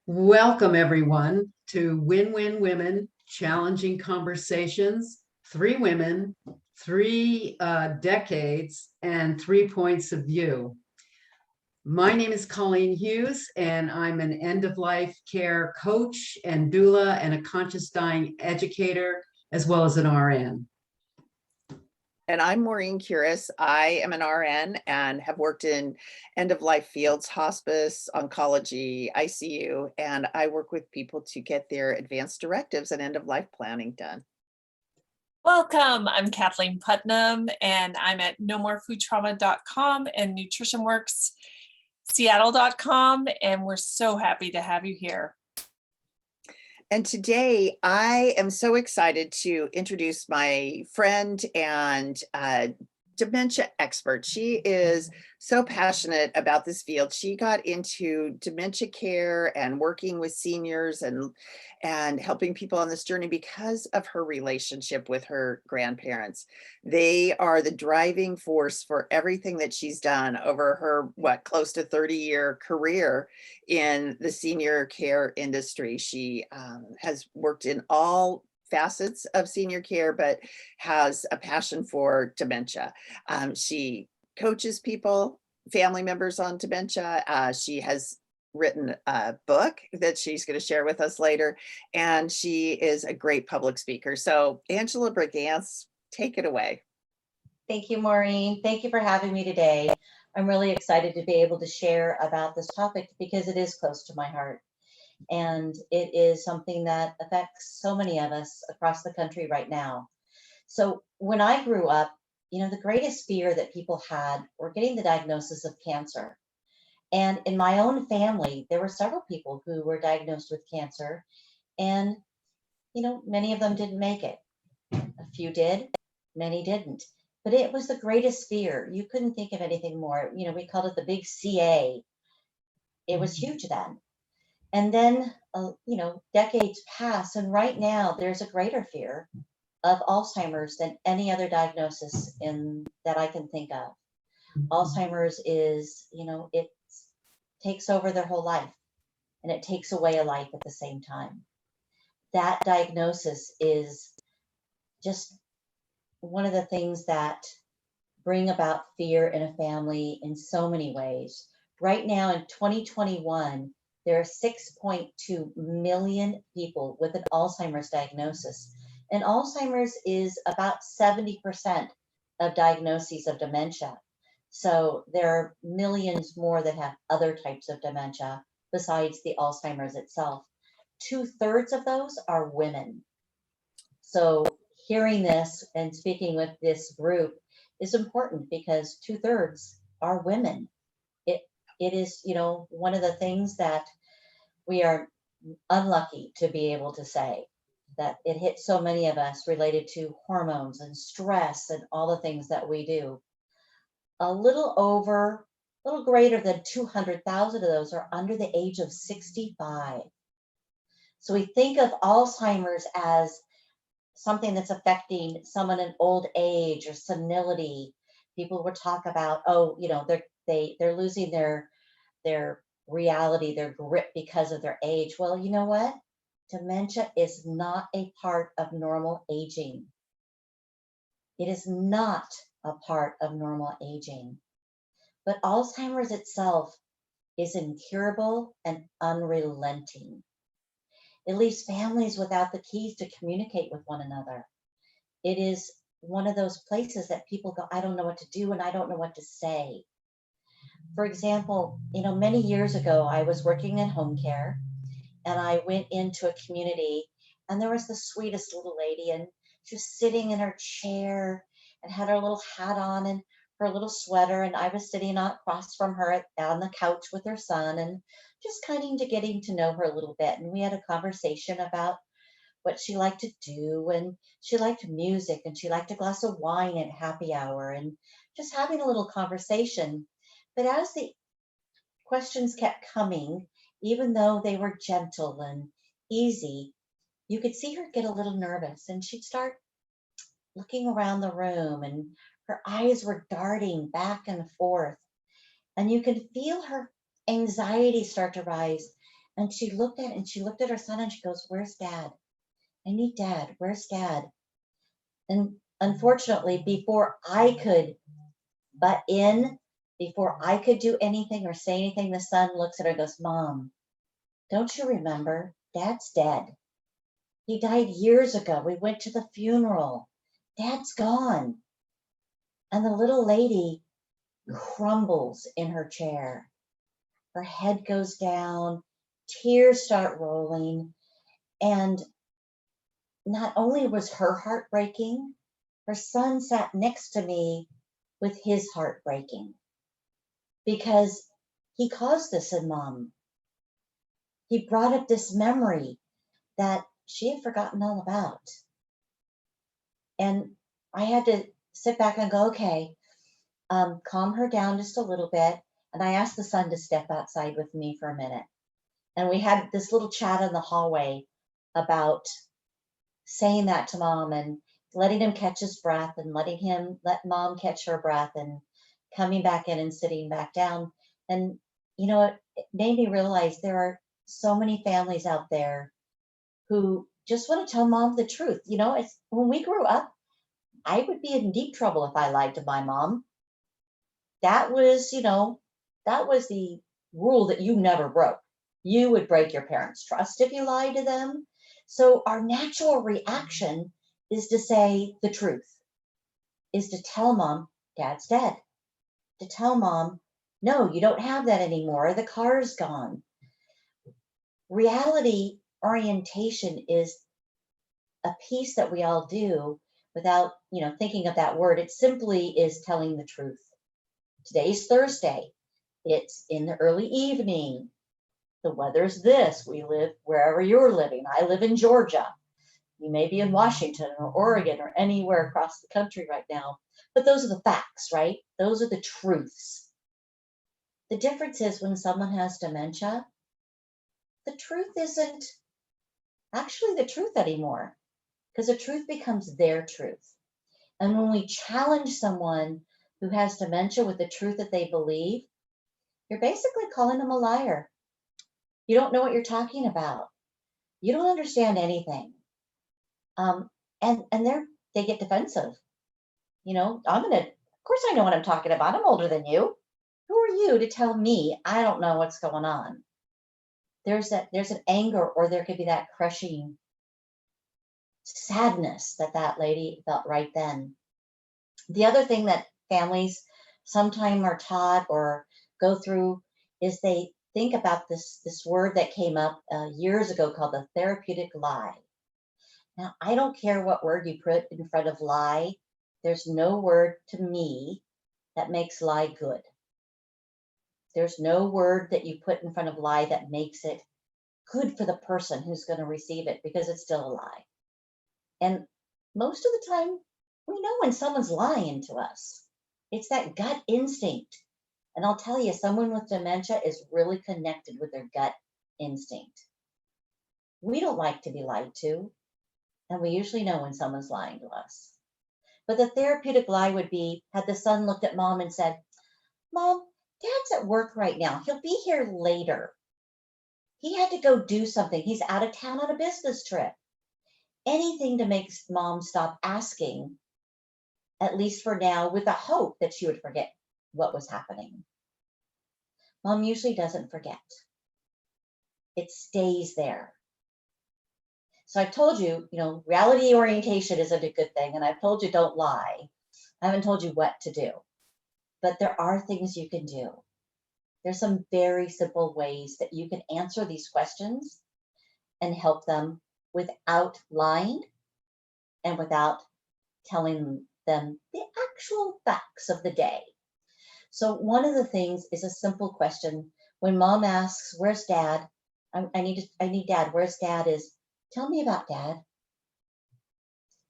Welcome, everyone, to Win-Win Women, Challenging Conversations, three women, three decades, and 3 points of view. My name is Colleen Hughes, and I'm an end-of-life care coach and doula and a conscious dying educator, as well as an RN. And I'm Maureen Curis. I am an RN and have worked in end-of-life fields, hospice, oncology, ICU, and I work with people to get their advanced directives and end-of-life planning done. Welcome, I'm Kathleen Putnam, and I'm at nomorefoodtrauma.com and nutritionworksseattle.com, and we're so happy to have you here. And today I am so excited to introduce my friend and dementia expert. She is so passionate about this field. She got into dementia care and working with seniors and helping people on this journey because of her relationship with her grandparents. They are the driving force for everything that she's done over her, close to 30-year career in the senior care industry. She has worked in all facets of senior care, but has a passion for dementia. She coaches people, family members on dementia. She has written a book that she's going to share with us later, and she is a great public speaker. So Angelia Brigance, take it away. Thank you, Maureen. Thank you for having me today. I'm really excited to be able to share about this topic because it is close to my heart. And it is something that affects so many of us across the country right now. So when I grew up, the greatest fear that people had were getting the diagnosis of cancer. And in my own family, there were several people who were diagnosed with cancer. And, many of them didn't make it. A few did, many didn't. But it was the greatest fear. You couldn't think of anything more. We called it the big CA. It was huge then. And then, decades pass, and right now there's a greater fear of Alzheimer's than any other diagnosis that I can think of. Alzheimer's is, it takes over their whole life, and it takes away a life at the same time. That diagnosis is just one of the things that bring about fear in a family in so many ways. Right now in 2021, there are 6.2 million people with an Alzheimer's diagnosis. And Alzheimer's is about 70% of diagnoses of dementia. So there are millions more that have other types of dementia besides the Alzheimer's itself. 2/3 of those are women. So hearing this and speaking with this group is important because 2/3 are women. It is, one of the things that we are unlucky to be able to say, that it hits so many of us related to hormones and stress and all the things that we do. A little greater than 200,000 of those are under the age of 65. So we think of Alzheimer's as something that's affecting someone in old age or senility. People would talk about, they're losing their reality, their grip because of their age. Well, you know what? Dementia is not a part of normal aging. It is not a part of normal aging. But Alzheimer's itself is incurable and unrelenting. It leaves families without the keys to communicate with one another. It is one of those places that people go, I don't know what to do and I don't know what to say. For example, many years ago, I was working in home care and I went into a community and there was the sweetest little lady and she was sitting in her chair and had her little hat on and her little sweater. And I was sitting across from her on the couch with her son and just kind of getting to know her a little bit. And we had a conversation about what she liked to do, and she liked music, and she liked a glass of wine at happy hour, and just having a little conversation. But as the questions kept coming, even though they were gentle and easy, you could see her get a little nervous, and she'd start looking around the room, and her eyes were darting back and forth, and you could feel her anxiety start to rise. And she looked at her son and she goes, "Where's dad? I need dad. Where's dad?" And unfortunately, before I could butt in, before I could do anything or say anything, the son looks at her and goes, "Mom, don't you remember? Dad's dead. He died years ago. We went to the funeral. Dad's gone." And the little lady crumbles in her chair. Her head goes down, tears start rolling. And not only was her heart breaking, her son sat next to me with his heart breaking because he caused this in Mom. He brought up this memory that she had forgotten all about. And I had to sit back and go, okay, calm her down just a little bit. And I asked the son to step outside with me for a minute. And we had this little chat in the hallway about saying that to Mom and letting him catch his breath and let Mom catch her breath and coming back in and sitting back down. And, it made me realize there are so many families out there who just want to tell Mom the truth. It's when we grew up, I would be in deep trouble if I lied to my mom. That was, that was the rule that you never broke. You would break your parents' trust if you lied to them. So our natural reaction is to say the truth, is to tell Mom, Dad's dead. To tell Mom, no, you don't have that anymore. The car's gone. Reality orientation is a piece that we all do without, thinking of that word. It simply is telling the truth. Today's Thursday. It's in the early evening. The weather's this. We live wherever you're living. I live in Georgia. You may be in Washington or Oregon or anywhere across the country right now. But those are the facts, right? Those are the truths. The difference is when someone has dementia, the truth isn't actually the truth anymore, because the truth becomes their truth. And when we challenge someone who has dementia with the truth that they believe, you're basically calling them a liar. You don't know what you're talking about. You don't understand anything. And they get defensive. Of course I know what I'm talking about. I'm older than you. Who are you to tell me I don't know what's going on? There's an anger, or there could be that crushing sadness that lady felt right then. The other thing that families sometimes are taught or go through is they think about this word that came up years ago called the therapeutic lie. Now, I don't care what word you put in front of lie. There's no word to me that makes lie good. There's no word that you put in front of lie that makes it good for the person who's going to receive it, because it's still a lie. And most of the time, we know when someone's lying to us. It's that gut instinct. And I'll tell you, someone with dementia is really connected with their gut instinct. We don't like to be lied to, and we usually know when someone's lying to us. But the therapeutic lie would be, had the son looked at Mom and said, "Mom, Dad's at work right now. He'll be here later. He had to go do something. He's out of town on a business trip." Anything to make Mom stop asking, at least for now, with the hope that she would forget what was happening. Mom usually doesn't forget. It stays there. So I've told you, reality orientation isn't a good thing. And I've told you don't lie. I haven't told you what to do. But there are things you can do. There's some very simple ways that you can answer these questions and help them without lying and without telling them the actual facts of the day. So one of the things is a simple question. When Mom asks, "Where's Dad?" I need Dad. Where's Dad? Is, tell me about Dad.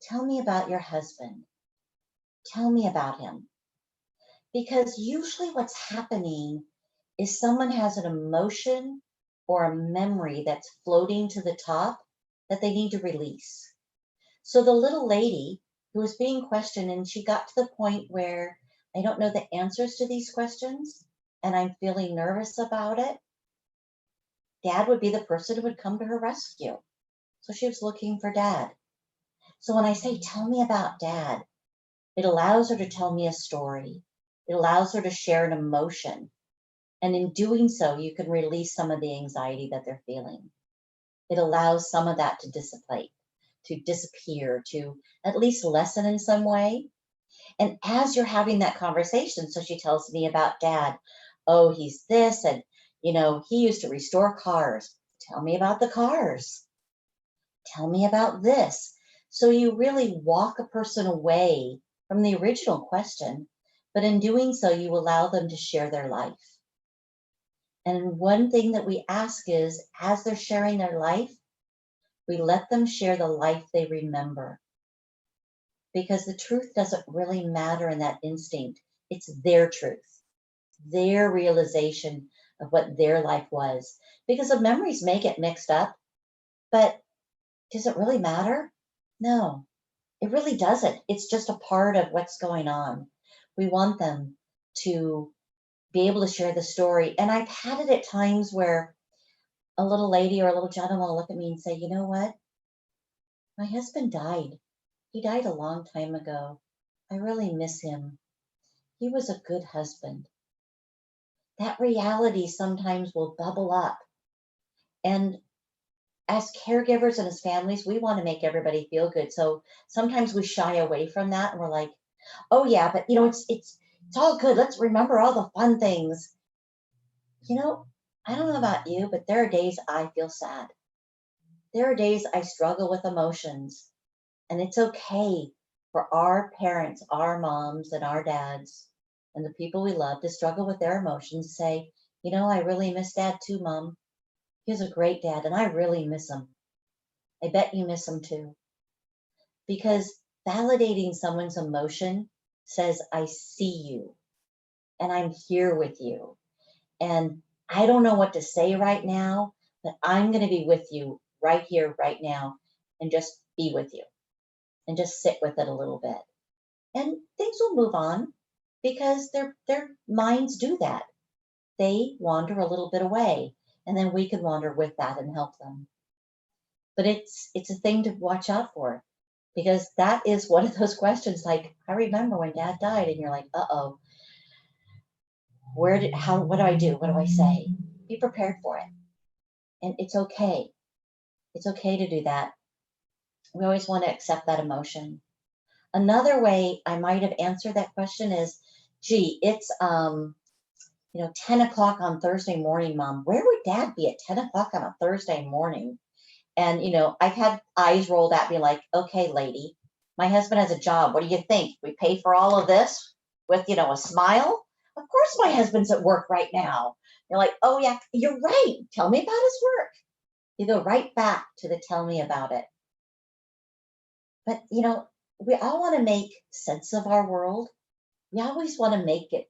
Tell me about your husband. Tell me about him. Because usually what's happening is someone has an emotion or a memory that's floating to the top that they need to release. So the little lady who was being questioned, and she got to the point where, I don't know the answers to these questions, and I'm feeling nervous about it. Dad would be the person who would come to her rescue. So she was looking for Dad. So when I say, tell me about Dad, it allows her to tell me a story. It allows her to share an emotion. And in doing so, you can release some of the anxiety that they're feeling. It allows some of that to dissipate, to disappear, to at least lessen in some way. And as you're having that conversation, so she tells me about Dad. Oh, he's this, and he used to restore cars. Tell me about the cars. Tell me about this. So you really walk a person away from the original question, but in doing so, you allow them to share their life. And one thing that we ask is, as they're sharing their life, we let them share the life they remember. Because the truth doesn't really matter in that instinct. It's their truth, their realization of what their life was. Because the memories may get mixed up, but does it really matter? No, it really doesn't. It's just a part of what's going on. We want them to be able to share the story. And I've had it at times where a little lady or a little gentleman will look at me and say, you know what? My husband died. He died a long time ago. I really miss him. He was a good husband. That reality sometimes will bubble up. And as caregivers and as families, we want to make everybody feel good. So sometimes we shy away from that and we're like, oh yeah, but it's all good. Let's remember all the fun things. I don't know about you, but there are days I feel sad. There are days I struggle with emotions. And it's okay for our parents, our moms and our dads and the people we love to struggle with their emotions. Say, I really miss Dad too, Mom. He was a great dad and I really miss him. I bet you miss him too. Because validating someone's emotion says, I see you and I'm here with you. And I don't know what to say right now, but I'm going to be with you right here, right now, and just be with you and just sit with it a little bit. And things will move on because their minds do that. They wander a little bit away, and then we can wander with that and help them. But it's a thing to watch out for, because that is one of those questions like, I remember when Dad died, and you're like, uh-oh, what do I do? What do I say? Be prepared for it. And it's okay. It's okay to do that. We always want to accept that emotion. Another way I might have answered that question is, gee, it's 10 o'clock on Thursday morning, Mom. Where would Dad be at 10 o'clock on a Thursday morning? And I've had eyes rolled at me like, okay, lady, my husband has a job. What do you think? We pay for all of this with, a smile? Of course my husband's at work right now. You're like, oh yeah, you're right. Tell me about his work. You go right back to the tell me about it. But, we all want to make sense of our world. We always want to make it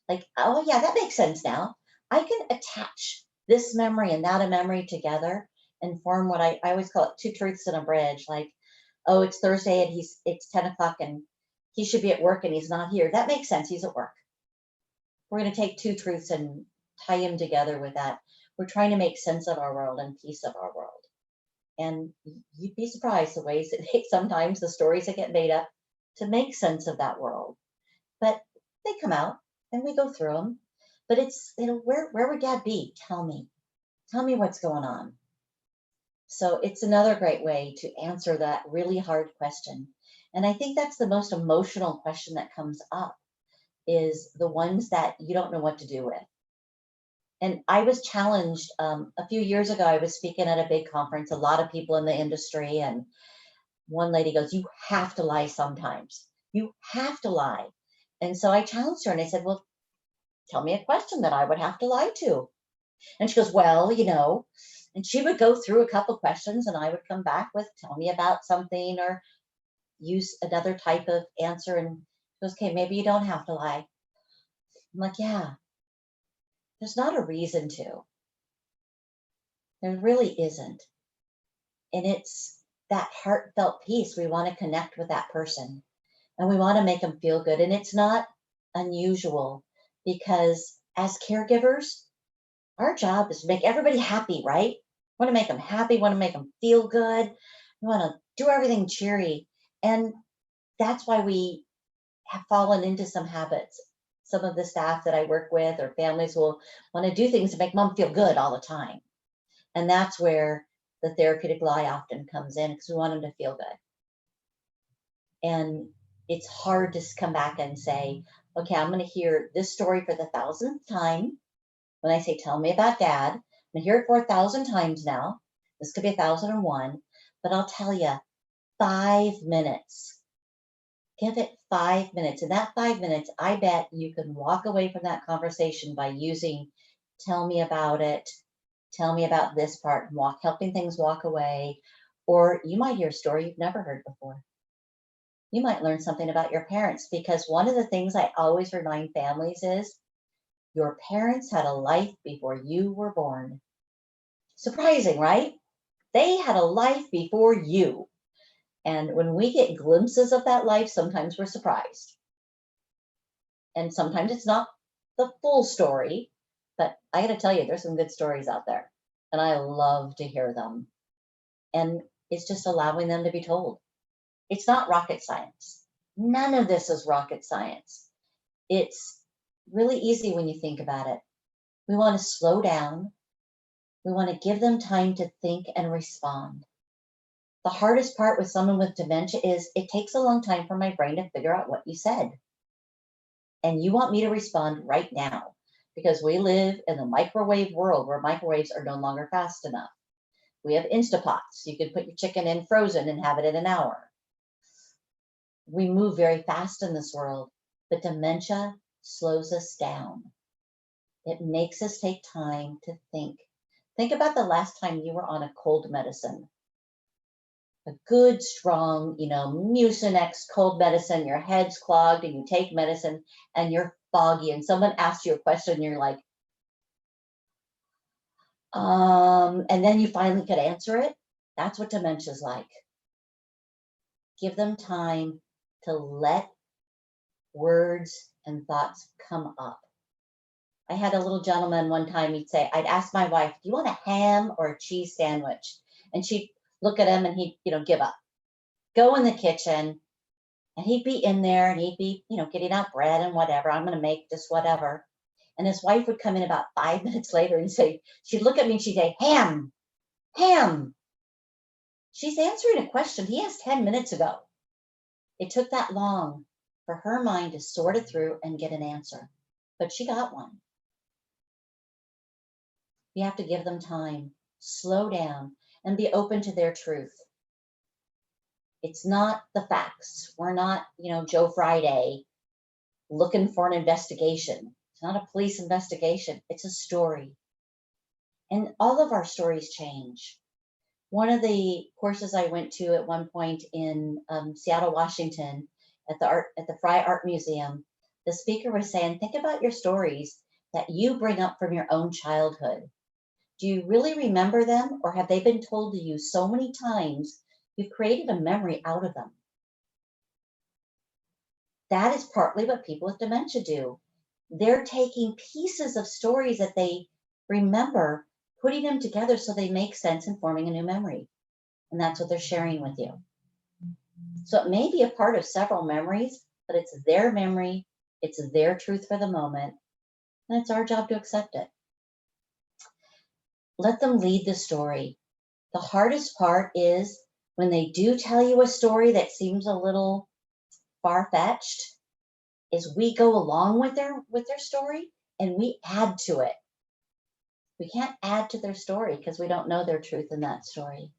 like, oh yeah, that makes sense now. I can attach this memory and that memory together and form what I always call it two truths in a bridge. Like, oh, it's Thursday and it's 10 o'clock and he should be at work and he's not here. That makes sense. He's at work. We're going to take two truths and tie them together with that. We're trying to make sense of our world and piece of our world. And you'd be surprised the ways that sometimes the stories that get made up to make sense of that world. But they come out and we go through them. But it's, where would Dad be? Tell me what's going on. So it's another great way to answer that really hard question. And I think that's the most emotional question that comes up, is the ones that you don't know what to do with. And I was challenged a few years ago. I was speaking at a big conference, a lot of people in the industry, and one lady goes, you have to lie sometimes. You have to lie. And so I challenged her and I said, well, tell me a question that I would have to lie to. And she goes, well, and she would go through a couple questions and I would come back with, tell me about something, or use another type of answer. And she goes, okay, maybe you don't have to lie. I'm like, yeah, there's not a reason to. There really isn't. And it's that heartfelt piece. We want to connect with that person and we want to make them feel good. And it's not unusual, because as caregivers, Our job is to make everybody happy, right? Want to make them happy, want to make them feel good. We want to do everything cheery. And that's why we have fallen into some habits. Some of the staff that I work with or families will want to do things to make mom feel good all the time. And that's where the therapeutic lie often comes in because we want them to feel good. And it's hard to come back and say, okay, I'm going to hear this story for the 1000th time. When I say, tell me about dad, I'm going to hear it 4,000 times now. This could be 1001, but I'll tell you, 5 minutes. Give it 5 minutes. In that 5 minutes, I bet you can walk away from that conversation by using, tell me about it, tell me about this part, and helping things walk away. Or you might hear a story you've never heard before. You might learn something about your parents, because one of the things I always remind families is your parents had a life before you were born. Surprising, right? They had a life before you. And when we get glimpses of that life, sometimes we're surprised. And sometimes it's not the full story, but I got to tell you, there's some good stories out there. And I love to hear them. And it's just allowing them to be told. It's not rocket science. None of this is rocket science. It's really easy when you think about it. We want to slow down. We want to give them time to think and respond. The hardest part with someone with dementia is it takes a long time for my brain to figure out what you said. And you want me to respond right now because we live in the microwave world where microwaves are no longer fast enough. We have Instapots. You can put your chicken in frozen and have it in an hour. We move very fast in this world, but dementia slows us down. It makes us take time to think. Think about the last time you were on a cold medicine. A good, strong, Mucinex cold medicine, your head's clogged and you take medicine and you're foggy and someone asks you a question and you're like, and then you finally could answer it. That's what dementia's like. Give them time to let words and thoughts come up. I had a little gentleman one time, he'd say, I'd ask my wife, do you want a ham or a cheese sandwich? And she'd look at him and he'd, give up. Go in the kitchen and he'd be in there and he'd be, getting out bread and whatever. I'm going to make just whatever. And his wife would come in about 5 minutes later and say, she'd look at me and she'd say, ham, ham. She's answering a question he asked 10 minutes ago. It took that long for her mind to sort it through and get an answer, but she got one. You have to give them time, slow down, and be open to their truth. It's not the facts. We're not, Joe Friday looking for an investigation. It's not a police investigation. It's a story. And all of our stories change. One of the courses I went to at one point in Seattle, Washington, at the Fry Art Museum, the speaker was saying, think about your stories that you bring up from your own childhood. Do you really remember them, or have they been told to you so many times you've created a memory out of them? That is partly what people with dementia do. They're taking pieces of stories that they remember, putting them together so they make sense and forming a new memory. And that's what they're sharing with you. So it may be a part of several memories, but it's their memory, it's their truth for the moment, and it's our job to accept it. Let them lead the story. The hardest part is when they do tell you a story that seems a little far-fetched, is we go along with their story and we add to it. We can't add to their story because we don't know their truth in that story.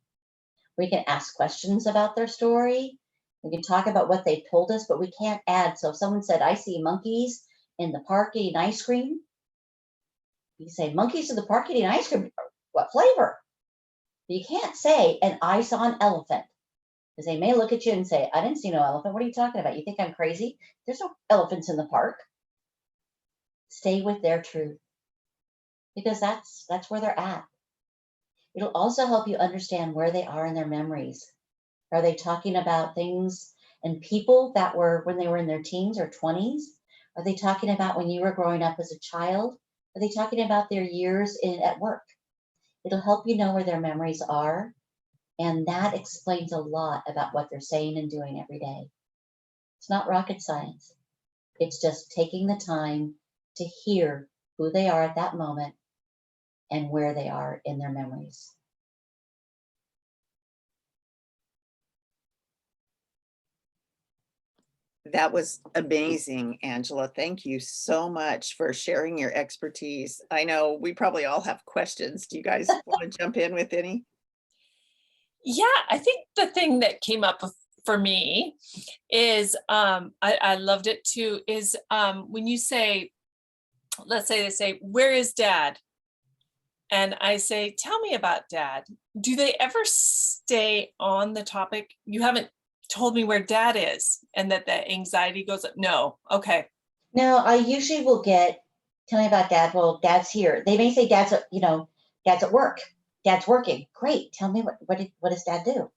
We can ask questions about their story. We can talk about what they told us, but we can't add. So if someone said, I see monkeys in the park eating ice cream, you say, monkeys in the park eating ice cream, what flavor? But you can't say, and I saw an elephant. Because they may look at you and say, I didn't see no elephant. What are you talking about? You think I'm crazy? There's no elephants in the park. Stay with their truth. Because that's where they're at. It'll also help you understand where they are in their memories. Are they talking about things and people that were when they were in their teens or 20s? Are they talking about when you were growing up as a child? Are they talking about their years at work? It'll help you know where their memories are. And that explains a lot about what they're saying and doing every day. It's not rocket science. It's just taking the time to hear who they are at that moment and where they are in their memories. That was amazing, Angela. Thank you so much for sharing your expertise. I know we probably all have questions. Do you guys want to jump in with any? Yeah, I think the thing that came up for me is I loved it too, is when you say, let's say they say, "Where is dad?" And I say, "Tell me about dad." Do they ever stay on the topic? You haven't told me where dad is, and that the anxiety goes up. No. Okay. Now, I usually will get, tell me about dad. Well, dad's here. They may say dad's, dad's at work. Dad's working. Great. Tell me what does dad do?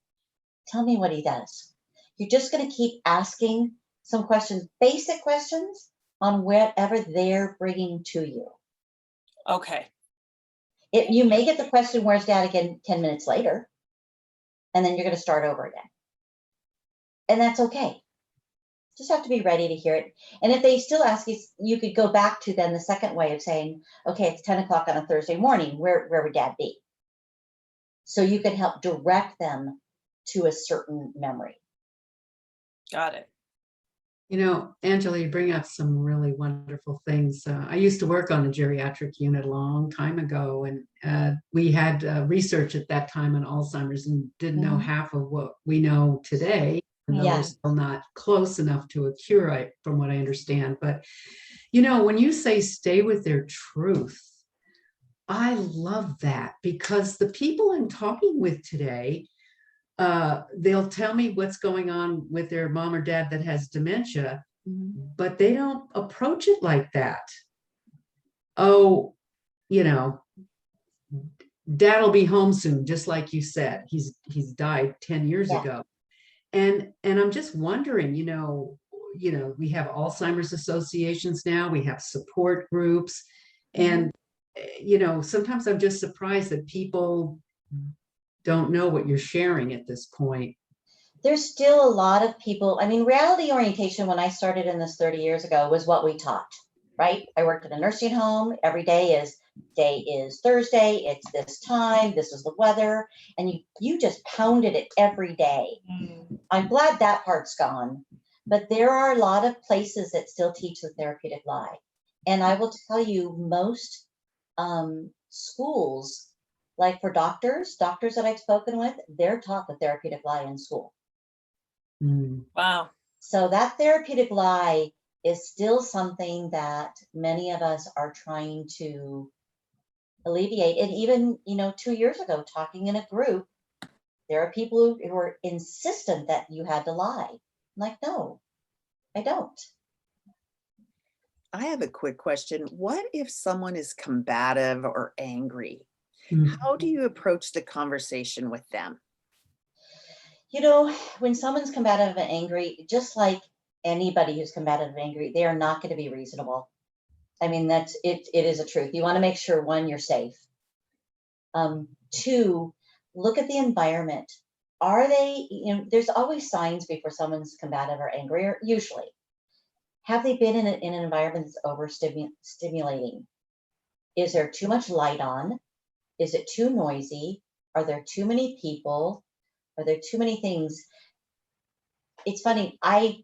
Tell me what he does. You're just going to keep asking some questions, basic questions on whatever they're bringing to you. Okay. You may get the question, where's dad, again 10 minutes later, and then you're going to start over again. And that's okay. Just have to be ready to hear it. And if they still ask you, you could go back to then the second way of saying, okay, it's 10 o'clock on a Thursday morning. Where would dad be? So you can help direct them to a certain memory. Got it. Angela, you bring up some really wonderful things. I used to work on a geriatric unit a long time ago, and we had research at that time on Alzheimer's and didn't know half of what we know today. And though we're still not close enough to a cure, from what I understand. But, when you say stay with their truth, I love that, because the people I'm talking with today, they'll tell me what's going on with their mom or dad that has dementia, but they don't approach it like that. Oh, dad will be home soon, just like you said. He's died 10 years ago. And I'm just wondering, we have Alzheimer's associations now, we have support groups, and sometimes I'm just surprised that people don't know what you're sharing at this point. There's still a lot of people. I mean, reality orientation, when I started in this 30 years ago, was what we taught, right? I worked at a nursing home. Every day is Thursday. It's this time. This is the weather. And you just pounded it every day. I'm glad that part's gone. But there are a lot of places that still teach the therapeutic lie. And I will tell you, most schools, like for doctors that I've spoken with, they're taught the therapeutic lie in school. Wow. So that therapeutic lie is still something that many of us are trying to alleviate. And even, 2 years ago, talking in a group, there are people who are insistent that you had to lie. I'm like, no, I don't. I have a quick question. What if someone is combative or angry? How do you approach the conversation with them? When someone's combative and angry, just like anybody who's combative and angry, they are not going to be reasonable. I mean, that's it. It is a truth. You want to make sure, one, you're safe. Two, look at the environment. Are they, there's always signs before someone's combative or angry, or usually. Have they been in an environment that's overstimulating? Is there too much light on? Is it too noisy? Are there too many people? Are there too many things? It's funny. I,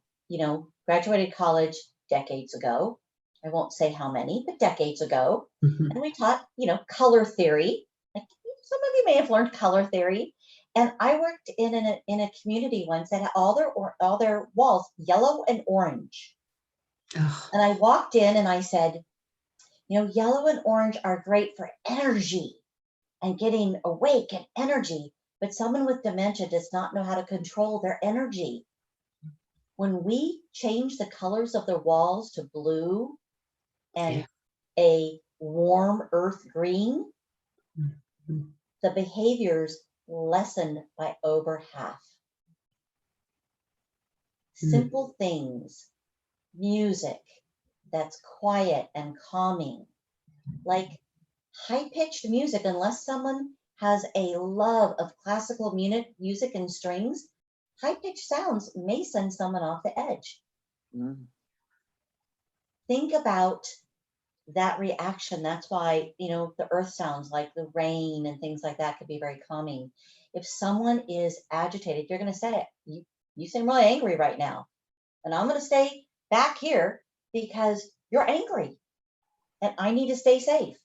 graduated college decades ago. I won't say how many, but decades ago. And we taught, color theory. Like, some of you may have learned color theory. And I worked in a community once that had all their walls yellow and orange. And I walked in and I said, yellow and orange are great for energy and getting awake and energy, but someone with dementia does not know how to control their energy. When we change the colors of the walls to blue and a warm earth green, the behaviors lessen by over half. Simple things, music that's quiet and calming, Like high-pitched music, unless someone has a love of classical music and strings, high-pitched sounds may send someone off the edge. Mm. Think about that reaction. That's why, the earth sounds like the rain and things like that could be very calming. If someone is agitated, you're going to say it. You seem really angry right now. And I'm going to stay back here because you're angry and I need to stay safe.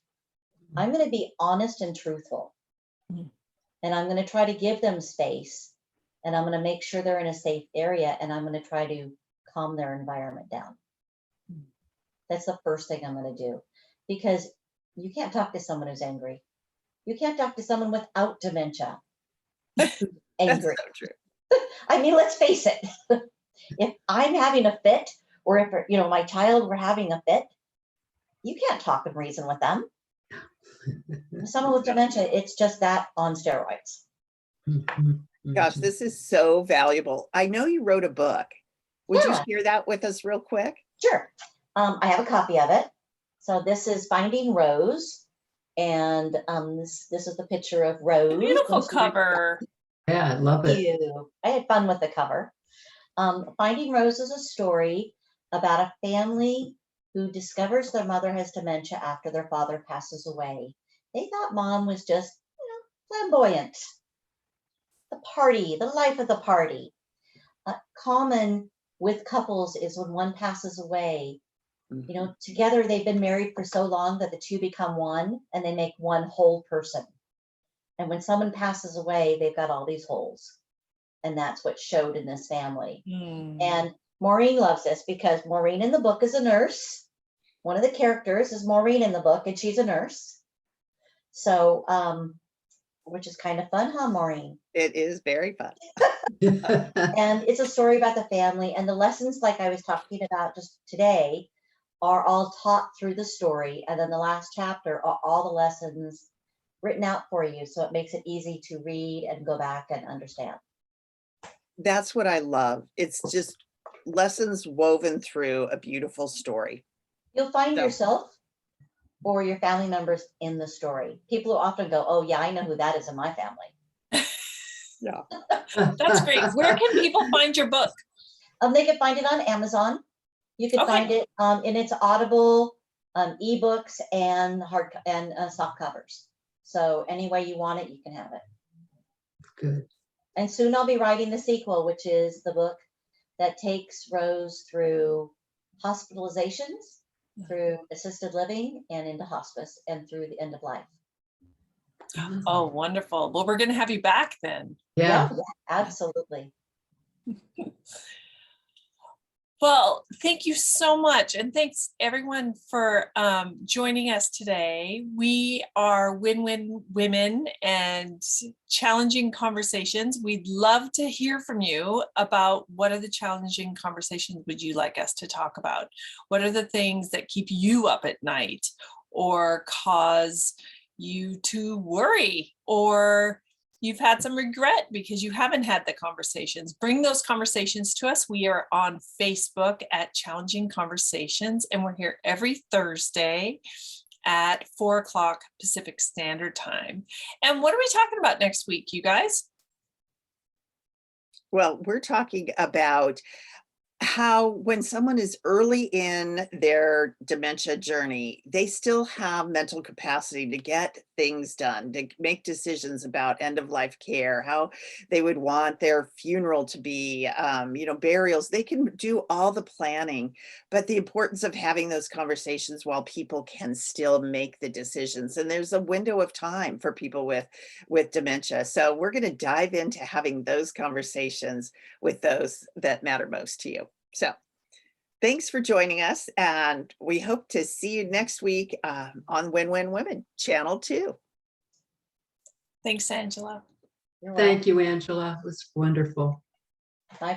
I'm going to be honest and truthful. Mhm. And I'm going to try to give them space. And I'm going to make sure they're in a safe area. And I'm going to try to calm their environment down. That's the first thing I'm going to do, because you can't talk to someone who's angry. You can't talk to someone without dementia. That's Angry. so true. I mean, let's face it. If I'm having a fit, or if my child were having a fit, you can't talk and reason with them. Someone with dementia, it's just that on steroids. Gosh, this is so valuable. I know you wrote a book. Would you Yeah. share that with us real quick? Sure. I have a copy of it. So this is Finding Rose. And this is the picture of Rose. Beautiful cover. Yeah, I love Thank it. you. I had fun with the cover. Finding Rose is a story about a family who discovers their mother has dementia after their father passes away. They thought mom was just, flamboyant. The party, the life of the party. Common with couples is when one passes away, together they've been married for so long that the two become one and they make one whole person. And when someone passes away, they've got all these holes. And that's what showed in this family. And Maureen loves this because Maureen in the book is a nurse. One of the characters is Maureen in the book, and she's a nurse. So, which is kind of fun, huh, Maureen? It is very fun. And it's a story about the family, and the lessons, like I was talking about just today, are all taught through the story. And then the last chapter are all the lessons written out for you. So it makes it easy to read and go back and understand. That's what I love. It's just lessons woven through a beautiful story. You'll find So- yourself or your family members in the story. People who often go, oh yeah, I know who that is in my family. Yeah. That's great. Where can people find your book? They can find it on Amazon. You can Okay. find it in its Audible, ebooks, and soft covers. So any way you want it, you can have it. Good. And soon I'll be writing the sequel, which is the book that takes Rose through hospitalizations, through assisted living, and into hospice, and through the end of life. Oh, wonderful. Well, we're going to have you back then. Yeah. Absolutely. Well, thank you so much. And thanks everyone for joining us today. We are Win-Win Women and Challenging Conversations. We'd love to hear from you about what are the challenging conversations would you like us to talk about? What are the things that keep you up at night or cause you to worry, or you've had some regret because you haven't had the conversations? Bring those conversations to us. We are on Facebook at Challenging Conversations, and we're here every Thursday at 4:00 Pacific Standard Time. And what are we talking about next week, you guys? Well, we're talking about how when someone is early in their dementia journey, they still have mental capacity to get things done, to make decisions about end of life care, how they would want their funeral to be, burials. They can do all the planning, but the importance of having those conversations while people can still make the decisions. And there's a window of time for people with dementia. So we're going to dive into having those conversations with those that matter most to you. So thanks for joining us, and we hope to see you next week on Win-Win Women, Channel 2. Thanks, Angela. You're welcome. Thank you, Angela. It was wonderful. My